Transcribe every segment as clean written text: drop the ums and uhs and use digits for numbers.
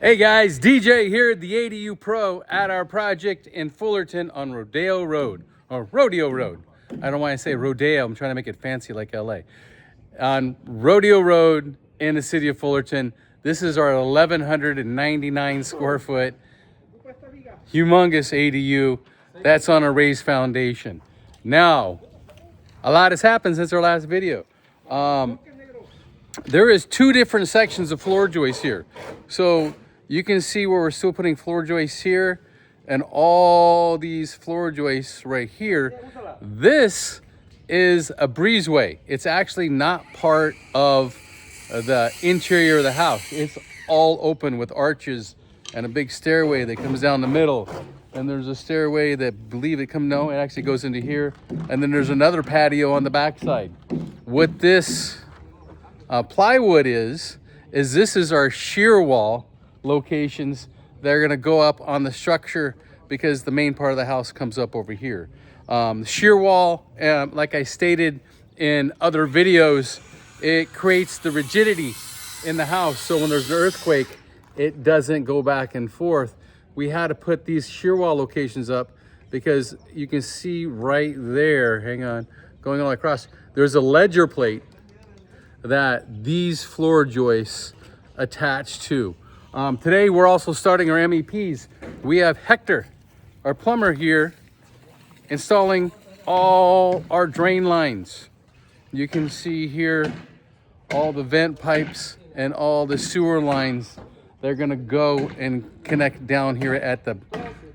Hey guys, DJ here, the ADU Pro at our project in Fullerton on Rodeo Road, or Rodeo Road. I don't want to say Rodeo, I'm trying to make it fancy like LA. On Rodeo Road in the city of Fullerton. This is our 1,199 square foot humongous ADU that's on a raised foundation. Now, a lot has happened since our last video. There is two different sections of floor joists here. So you can see where we're still putting floor joists here and all these floor joists right here. This is a breezeway. It's actually not part of the interior of the house. It's all open with arches and a big stairway that comes down the middle. And there's a stairway that it actually goes into here. And then there's another patio on the backside. What this plywood is this is our shear wall locations. They're gonna go up on the structure because the main part of the house comes up over here. The shear wall, like I stated in other videos, it creates the rigidity in the house. So when there's an earthquake, it doesn't go back and forth. We had to put these shear wall locations up because you can see right there, hang on, going all across, there's a ledger plate that these floor joists attach to. Today we're also starting our MEPs. We have Hector, our plumber here, installing all our drain lines. You can see here all the vent pipes and all the sewer lines. They're gonna go and connect down here at the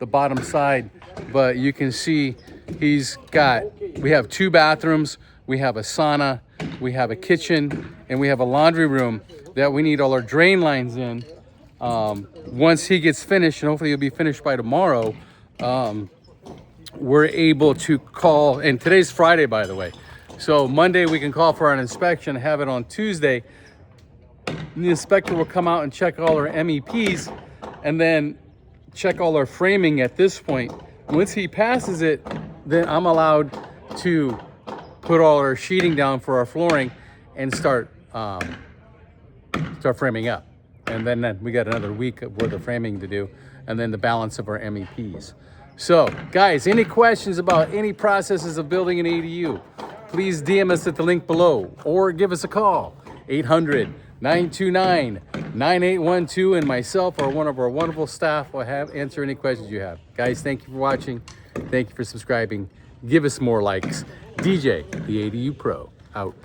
bottom side. But you can see we have two bathrooms, we have a sauna, we have a kitchen, and we have a laundry room that we need all our drain lines in. Once he gets finished, and hopefully he'll be finished by tomorrow, we're able to call, and today's Friday, by the way. So Monday we can call for an inspection, have it on Tuesday. The inspector will come out and check all our MEPs and then check all our framing at this point. Once he passes it, then I'm allowed to put all our sheeting down for our flooring and start framing up. And then we got another week worth of framing to do, and then the balance of our MEPs. So guys, any questions about any processes of building an ADU, please DM us at the link below or give us a call, 800-929-9812, and myself or one of our wonderful staff will answer any questions you have. Guys, thank you for watching. Thank you for subscribing. Give us more likes. DJ, the ADU Pro, out.